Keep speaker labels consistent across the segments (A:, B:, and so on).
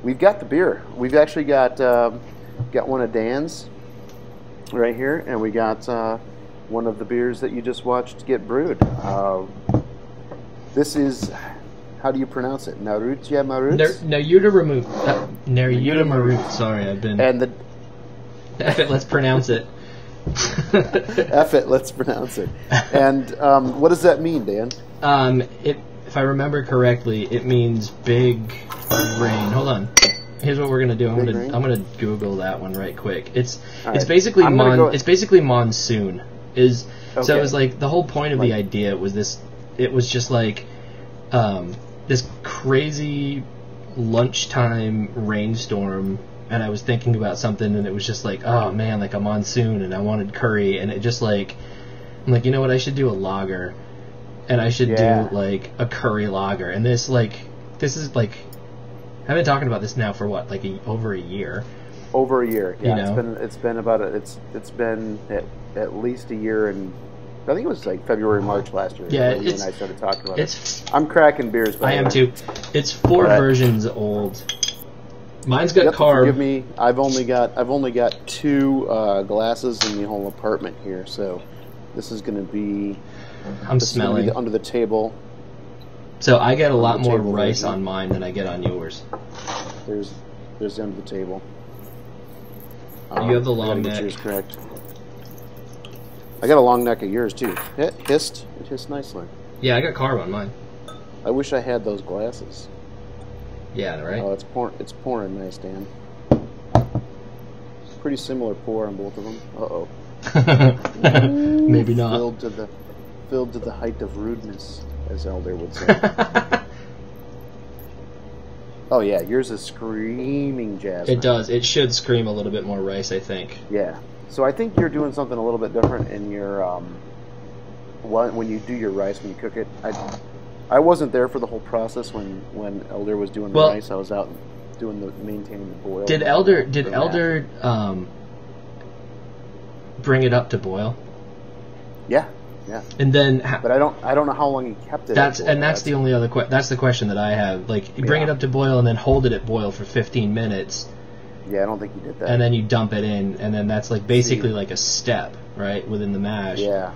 A: we've got the beer. We've actually got one of Dan's right here, and we got one of the beers that you just watched get brewed. This is, how do you pronounce it? Nairutya Maarut?
B: Nairutya Maarut. Sorry, I've been.
A: And the.
B: F it, let's pronounce it.
A: F it, let's pronounce it. And what does that mean, Dan?
B: If I remember correctly, it means big rain. Hold on. Here's what we're gonna do. I'm gonna Google that one right quick. It's basically monsoon. So it was like the whole point of the idea was this. It was just like this crazy lunchtime rainstorm, and I was thinking about something, and it was just like, oh man, like a monsoon, and I wanted curry, and it just like, I'm like, you know what, I should do a lager, and I should do like a curry lager, and this is like, I've been talking about this now for what, like over a year.
A: Over a year, yeah.
B: You know?
A: It's been at least a year, and I think it was like February, March last year.
B: Yeah,
A: when you and I started talking about it. I'm cracking beers.
B: I am too. It's 4 versions old. Mine's got carb.
A: Forgive me. I've only got 2 glasses in the whole apartment here, so this is going to be.
B: I'm smelling
A: under the table.
B: So I get a lot more rice on mine than I get on yours.
A: There's under the table.
B: You have the long neck.
A: Yours correct. I got a long neck of yours too. It hissed nicely.
B: Yeah, I got carb on mine.
A: I wish I had those glasses.
B: Yeah, right.
A: Oh, it's pouring nice, Dan. Pretty similar pour on both of them.
B: Maybe not.
A: Filled to the height of rudeness, as Elder would say. Oh yeah, yours is screaming jasmine.
B: It does. It should scream a little bit more rice, I think.
A: Yeah. So I think you're doing something a little bit different in your when you do your rice, when you cook it. I wasn't there for the whole process when Elder was doing the rice. I was out doing maintaining the boil.
B: Did Elder bring it up to boil?
A: Yeah.
B: And then,
A: but I don't know how long he kept it.
B: That's the only other that's the question that I have. Like, you bring it up to boil and then hold it at boil for 15 minutes.
A: Yeah, I don't think you did that.
B: And then you dump it in, and then that's like basically like a step, right, within the mash.
A: Yeah.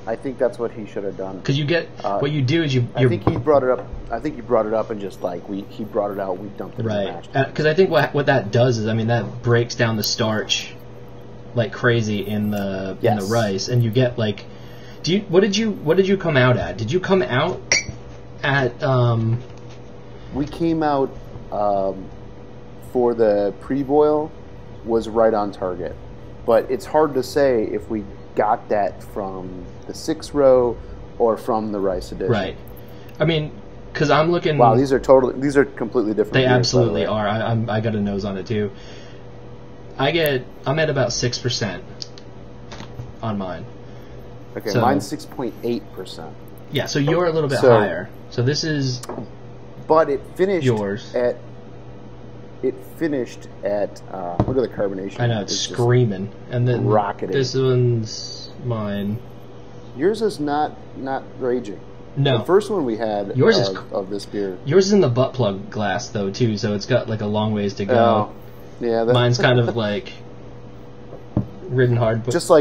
A: I think that's what he should have done.
B: Because you get what you do is
A: I think he brought it up. I think you brought it up and just like he brought it out, we dumped it in the mash.
B: Because I think what that does is, I mean, that breaks down the starch like crazy in the rice, and you get like. What did you come out at? Did you come out at?
A: We came out for the pre-boil was right on target, but it's hard to say if we got that from the 6 row or from the rice edition.
B: Right. I mean, because I'm looking.
A: Wow, these are completely different.
B: They
A: beers,
B: absolutely are. I got a nose on it too. I'm at about 6% on mine.
A: Okay, so, mine's 6.8%.
B: Yeah, so you're a little bit higher. So this is.
A: But it finished
B: yours.
A: It finished at. Look at the carbonation.
B: I know, it's screaming, and then
A: rocketing.
B: This one's mine.
A: Yours is not raging.
B: No,
A: the first one we had of this beer.
B: Yours is in the butt plug glass though too, so it's got like a long ways to go.
A: Oh, yeah.
B: Mine's kind of like. Ridden hard, but
A: just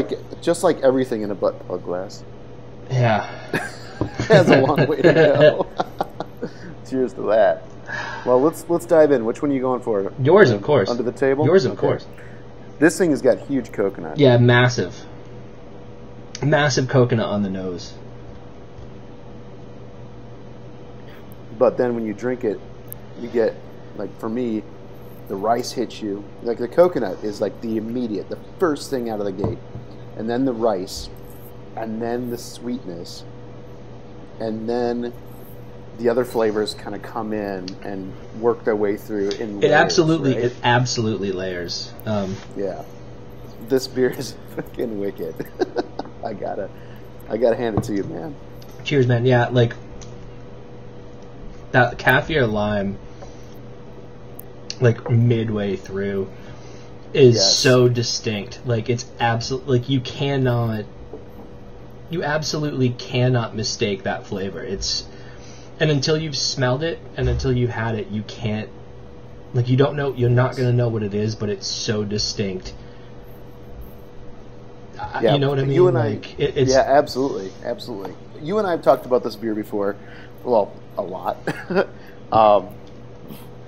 A: like everything in a butt plug glass.
B: Yeah,
A: it has a long way to go. Cheers to that. Well, let's dive in. Which one are you going for?
B: Yours, of course.
A: Under the table.
B: Yours, of course.
A: This thing has got huge coconut.
B: Yeah, massive coconut on the nose.
A: But then when you drink it, you get, like for me, the rice hits you. Like the coconut is like the first thing out of the gate. And then the rice, and then the sweetness, and then the other flavors kind of come in and work their way through in layers,
B: It absolutely layers.
A: Yeah. This beer is fucking wicked. I gotta hand it to you, man.
B: Cheers, man. Yeah, like that kaffir lime, like midway through, is so distinct. Like it's absolutely like you absolutely cannot mistake that flavor. And until you've smelled it, and until you've had it, you can't, like, you don't know, you're not going to know what it is, but it's so distinct.
A: Yeah,
B: you know what I mean?
A: You and
B: like,
A: it's... Yeah, absolutely. You and I have talked about this beer before. Well, a lot.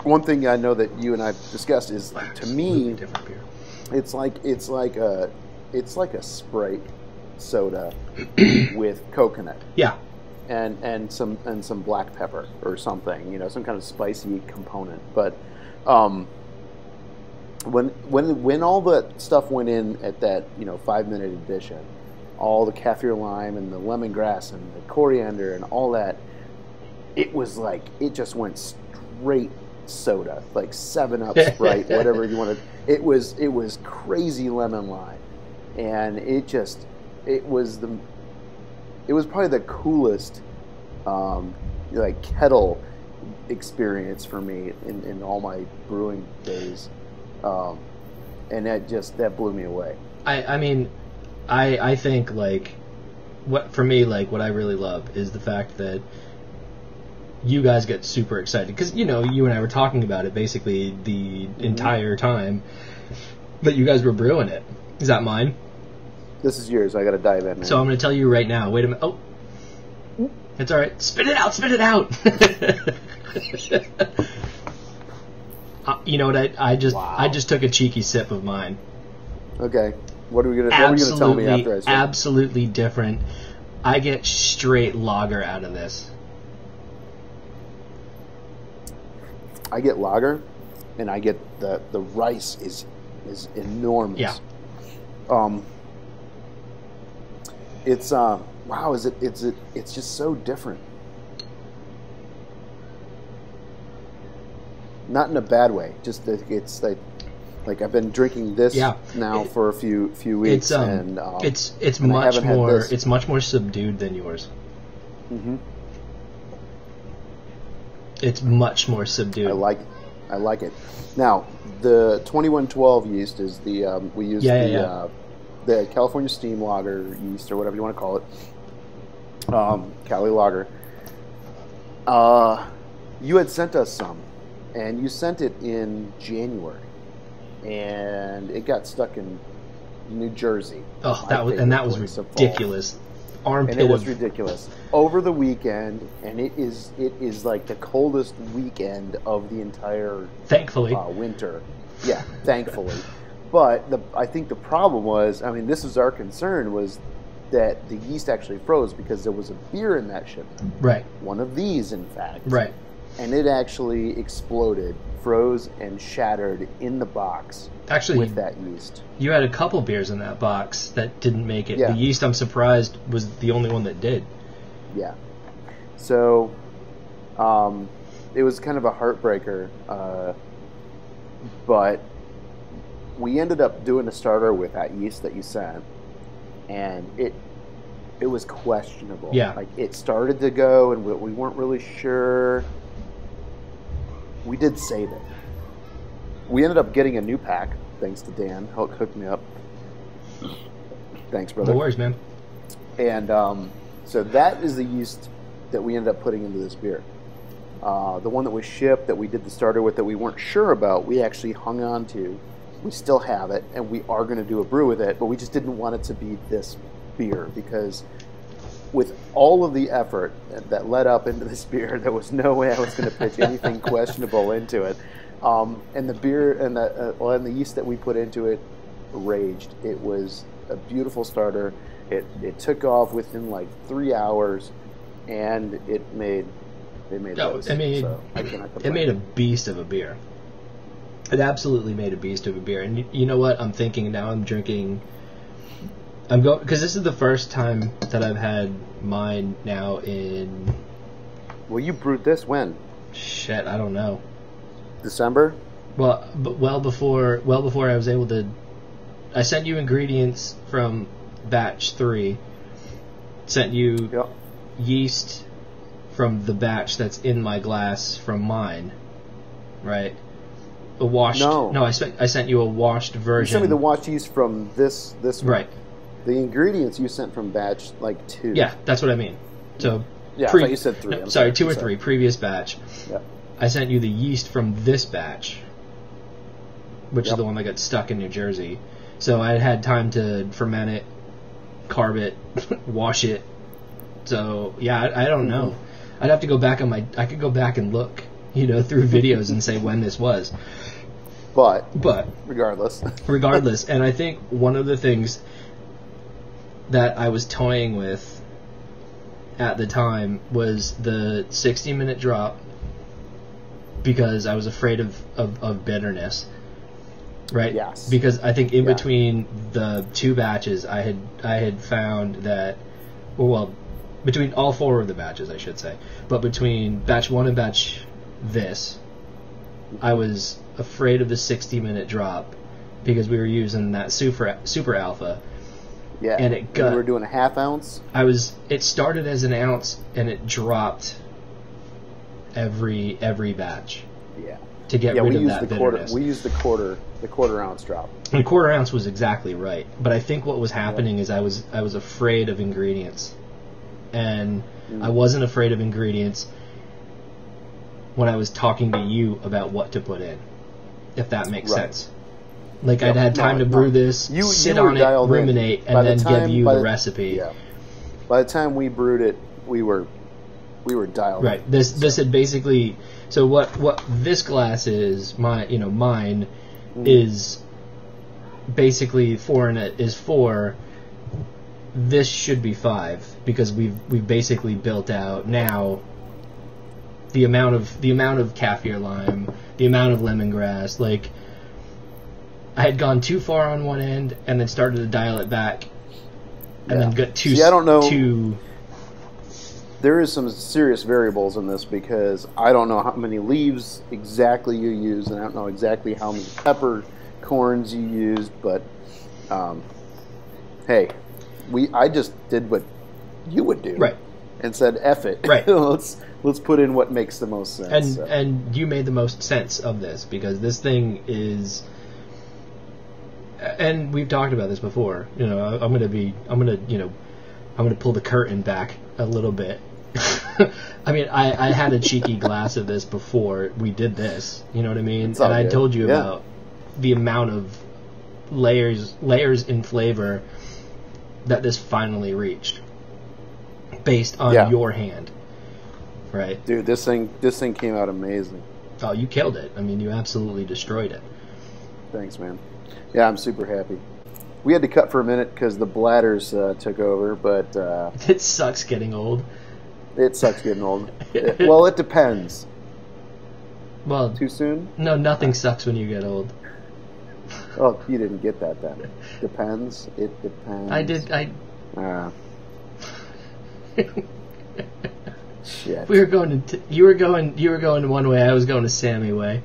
A: One thing I know that you and I have discussed is, to me,
B: different beer.
A: It's like a Sprite soda with coconut.
B: Yeah.
A: And some black pepper or something, you know, some kind of spicy component. But when all that stuff went in at that, you know, 5-minute edition, all the kaffir lime and the lemongrass and the coriander and all that, it was like, it just went straight soda, like 7-Up, Sprite, whatever you wanted. It was crazy lemon lime, and it was probably the coolest like kettle experience for me in all my brewing days, and that blew me away.
B: I mean, I think, like, what I really love is the fact that you guys get super excited because, you know, you and I were talking about it basically the entire time that you guys were brewing it. Is that mine? This is yours. I got to dive in, man. So I'm going to tell you right now. Wait a minute. Oh, it's all right. Spit it out. Spit it out. You know what? I just took a cheeky sip of mine.
A: Okay. What are you going to tell me after I say?
B: Absolutely different. I get straight lager out of this.
A: I get lager, and I get the rice is enormous.
B: Yeah.
A: It's wow. It's just so different. Not in a bad way. Just that it's like I've been drinking this now for a few weeks, and
B: it's much more. It's much more subdued than yours.
A: Mm-hmm.
B: It's much more subdued.
A: I like it. Now, the 2112 yeast is the we use the California Steam Lager yeast, or whatever you want to call it. Cali Lager. You had sent us some, and you sent it in January, and it got stuck in New Jersey.
B: Oh, that was ridiculous.
A: And it was ridiculous over the weekend, and it is like the coldest weekend of the entire winter. Yeah, thankfully. But I think the problem was, I mean, this is our concern, was that the yeast actually froze because there was a beer in that shipment.
B: Right.
A: One of these, in fact.
B: Right.
A: And it actually exploded, froze, and shattered in the box.
B: Actually,
A: with that yeast.
B: You had a couple beers in that box that didn't make it.
A: Yeah.
B: The yeast, I'm surprised, was the only one that did.
A: Yeah. So, it was kind of a heartbreaker, but we ended up doing a starter with that yeast that you sent, and it was questionable.
B: Yeah.
A: Like, it started to go, and we weren't really sure. We did save it. We ended up getting a new pack, thanks to Dan. Hooked me up. Thanks, brother.
B: No worries, man.
A: And so that is the yeast that we ended up putting into this beer. The one that was shipped, that we did the starter with, that we weren't sure about, we actually hung on to. We still have it, and we are going to do a brew with it, but we just didn't want it to be this beer, because with all of the effort that led up into this beer, there was no way I was going to pitch anything questionable into it. And the beer and the yeast that we put into it raged. It was a beautiful starter. It took off within like 3 hours, and it made loads.
B: It made a beast of a beer. It absolutely made a beast of a beer. And you know what? I'm thinking now. Because this is the first time that I've had mine now in.
A: Well, you brewed this when?
B: Shit, I don't know.
A: December?
B: Well before I was able to. I sent you ingredients from batch 3. Sent you yeast from the batch that's in my glass from mine, right? A washed. No, I sent you a washed version.
A: You sent me the washed yeast from this one.
B: Right.
A: The ingredients you sent from batch 2.
B: Yeah, that's what I mean. So
A: Yeah, I thought you said 3.
B: No, sorry, 2 or 3. Previous batch.
A: Yep.
B: I sent you the yeast from this batch, which is the one that got stuck in New Jersey. So I had time to ferment it, carb it, wash it. So yeah, I don't know. I'd have to go back on I could go back and look, through videos and say when this was. But regardless, and I think one of the things that I was toying with at the time was the 60-minute drop, because I was afraid of bitterness, right?
A: Yes.
B: Because I think in between the 2 batches, I had found that, between all 4 of the batches, I should say, but between batch 1 and batch this, I was afraid of the 60-minute drop because we were using that super alpha.
A: Yeah.
B: And it got.
A: We were doing a ½ ounce.
B: It started as an ounce and it dropped every batch.
A: Yeah.
B: To get rid of that bitterness.
A: We used the quarter ounce drop.
B: And a quarter ounce was exactly right. But I think what was happening is I was afraid of ingredients. And I wasn't afraid of ingredients when I was talking to you about what to put in, if that makes sense. Like, I'd had time to brew this, sit on it, ruminate, and then give you the recipe. Yeah.
A: By the time we brewed it, we were dialed in.
B: Right. This had basically... So what this glass is, mine, is basically 4 and it is 4. This should be 5 because we've basically built out now the amount of kaffir lime, the amount of lemongrass. Like, I had gone too far on one end and then started to dial it back, and then got too.
A: See, I don't know.
B: Too.
A: There is some serious variables in this because I don't know how many leaves exactly you used, and I don't know exactly how many peppercorns you used. But hey, I just did what you would do,
B: right?
A: And said, "F it,
B: right?
A: let's put in what makes the most sense."
B: And you made the most sense of this because this thing is. And we've talked about this before. I'm gonna pull the curtain back a little bit. I mean, I had a cheeky glass of this before we did this. You know what I mean? And I told you about the amount of layers in flavor that this finally reached, based on your hand, right?
A: Dude, this thing came out amazing.
B: Oh, you killed it. I mean, you absolutely destroyed it.
A: Thanks, man. Yeah, I'm super happy. We had to cut for a minute because the bladders took over, but...
B: it sucks getting old.
A: It sucks getting old. Well, it depends.
B: Well...
A: Too soon?
B: No, nothing sucks when you get old.
A: Oh, you didn't get that then. Depends. It depends.
B: I did,
A: Shit.
B: We were going to... You were going one way, I was going to Sammy way.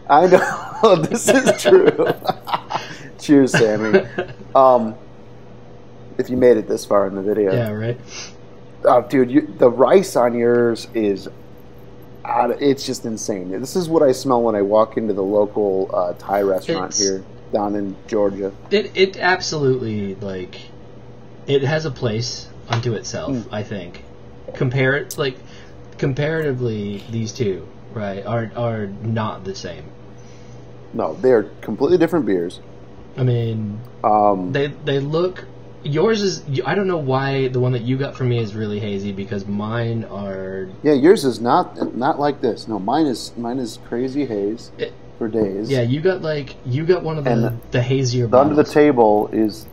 A: I know. This is true. Cheers, Sammy. If you made it this far in the video.
B: Yeah, right.
A: Oh, dude, the rice on yours is... it's just insane. This is what I smell when I walk into the local Thai restaurant here down in Georgia. It
B: absolutely, like... It has a place unto itself, I think. Comparatively, these two, right, are not the same.
A: No, they are completely different beers.
B: I mean, they look... Yours is... I don't know why the one that you got from me is really hazy, because mine are...
A: Yeah, yours is not like this. No, mine is crazy haze for days.
B: Yeah, you got one of the hazier
A: bottles. Under the table is...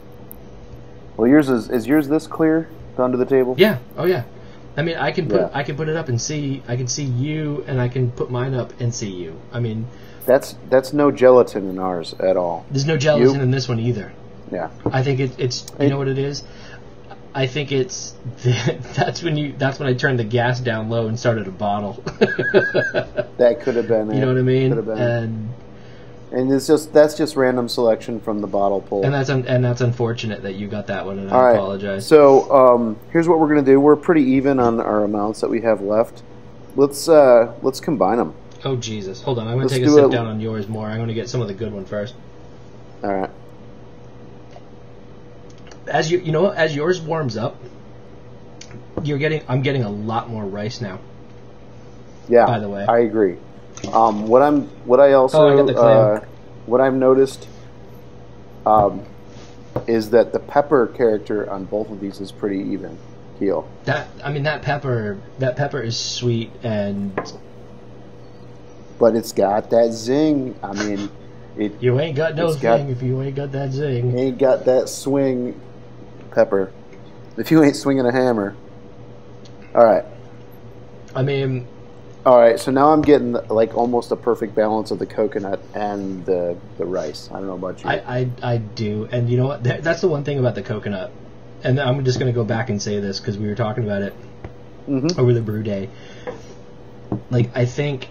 A: Well, yours is yours this clear? The under the table?
B: Yeah. Oh, yeah. I mean, I can put it up and see... I can see you, and I can put mine up and see you. I mean...
A: That's no gelatin in ours at all.
B: There's no gelatin in this one either.
A: Yeah.
B: I think it's you know what it is? I think it's that's when I turned the gas down low and started a bottle.
A: That could have been it.
B: You know what I mean?
A: Could have been. And that's just random selection from the bottle pull.
B: And that's unfortunate that you got that one, and I apologize.
A: So here's what we're gonna do. We're pretty even on our amounts that we have left. Let's combine them.
B: Oh, Jesus. Hold on. I'm going to take a sip down on yours more. I'm going to get some of the good one first.
A: All right.
B: As yours warms up, I'm getting a lot more rice now.
A: Yeah.
B: By the way,
A: I agree. What I've noticed is that the pepper character on both of these is pretty even keel.
B: That pepper is sweet
A: but it's got that zing. I mean,
B: you ain't got no zing if you ain't got that zing.
A: Ain't got that swing, pepper. If you ain't swinging a hammer. All right. All right, so now I'm getting like almost a perfect balance of the coconut and the rice. I don't know about you.
B: I do, and you know what? That's the one thing about the coconut, and I'm just going to go back and say this because we were talking about it over the brew day. Like, I think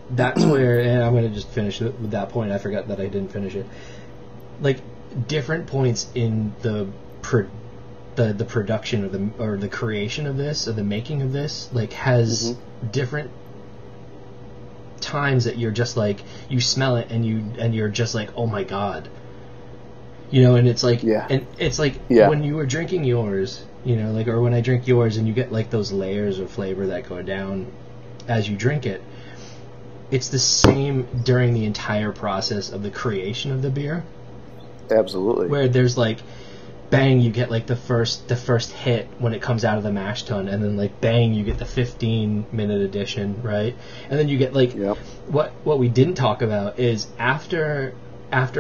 B: that's where, and I'm going to just finish it with that point. I forgot that I didn't finish it. Like, different points in the production or the creation of this, or the making of this, like, has different times that you're just like, you smell it and you're just like, oh my god, you know. And it's like, when you were drinking yours, you know, like, or when I drink yours, and you get like those layers of flavor that go down as you drink it. It's the same during the entire process of the creation of the beer.
A: Absolutely.
B: Where there's like, bang, you get like the first hit when it comes out of the mash tun, and then like bang, you get the 15-minute addition, right? And then you get like what we didn't talk about is after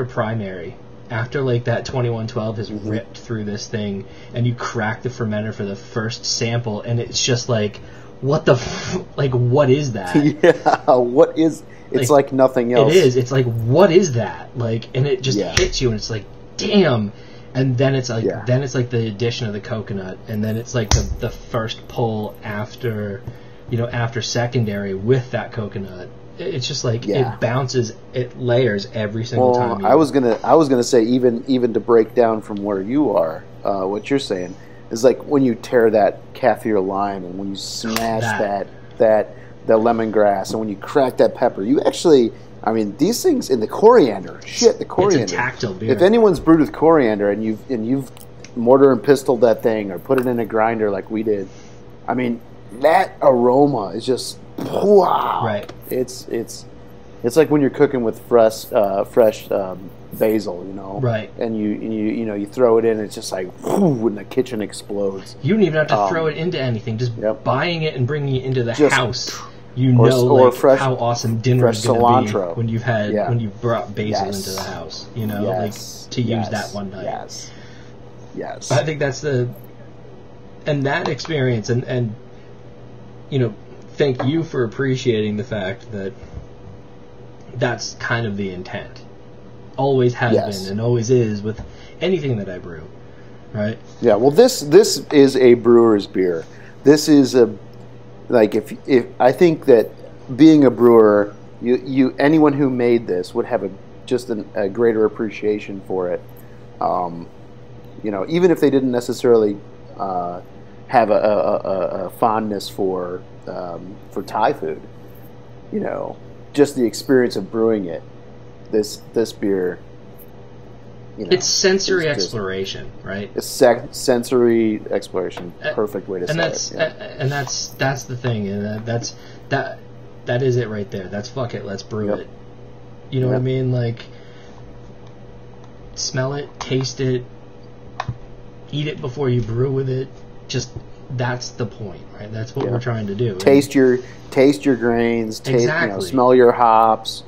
B: primary, after like that 2112 has ripped through this thing, and you crack the fermenter for the first sample, and it's just like, what the like, what is that?
A: Yeah, what is? It's like nothing else.
B: It is. It's like, what is that? Like, and it just hits you, and it's like, damn. And then it's like the addition of the coconut, and then it's like the first pull after secondary with that coconut. It's just like it bounces, it layers every single time.
A: I was gonna say even to break down from where you are, what you're saying is like when you tear that kaffir lime, and when you smash the lemongrass, and when you crack that pepper, you actually. I mean, these things in the coriander. Shit, the coriander.
B: It's a tactile beer.
A: If anyone's brewed with coriander and you've mortar and pistoled that thing or put it in a grinder like we did, I mean, that aroma is just wow.
B: Right.
A: It's like when you're cooking with fresh basil, you know.
B: Right.
A: And you throw it in, it's just like whoo, and the kitchen explodes.
B: You don't even have to throw it into anything. Just buying it and bringing it into the house. You know,
A: or
B: like,
A: fresh,
B: how awesome dinner is going to be when you've had when you've brought basil into the house. You know, like to use that one night.
A: Yes.
B: I think that's that experience, and you know, thank you for appreciating the fact that that's kind of the intent. Always has been and always is with anything that I brew, right? Yeah. Well,
A: this is a brewer's beer. This is a. Like if I think that being a brewer, anyone who made this would have a greater appreciation for it. You know, even if they didn't necessarily have a fondness for Thai food, you know, just the experience of brewing it. This beer. You know,
B: it's sensory exploration, right?
A: It's sensory exploration. Perfect way to say it.
B: And that's the thing, and that is it right there. That's fuck it, let's brew it. You know what I mean? Like, smell it, taste it, eat it before you brew with it. Just that's the point, right? That's what we're trying to do.
A: Taste your grains.
B: Exactly.
A: Smell your hops.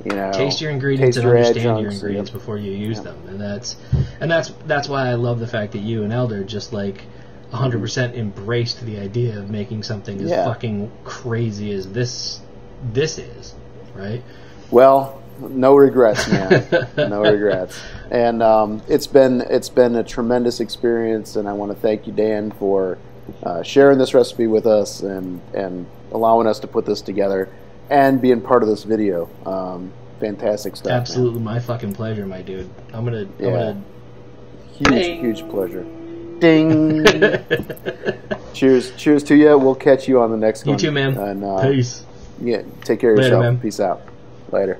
A: You know,
B: taste your ingredients and understand your ingredients before you use them, and that's why I love the fact that you and Elder just like 100% embraced the idea of making something as fucking crazy as this is, right?
A: Well, no regrets, man. No regrets, and it's been a tremendous experience, and I want to thank you, Dan, for sharing this recipe with us and allowing us to put this together. And being part of this video. Fantastic stuff.
B: Absolutely, my fucking pleasure, my dude. I'm gonna
A: huge pleasure. Ding. Cheers to you. We'll catch you on the next one.
B: You too, man.
A: And,
B: peace.
A: Yeah, take care of yourself.
B: Man.
A: Peace out. Later.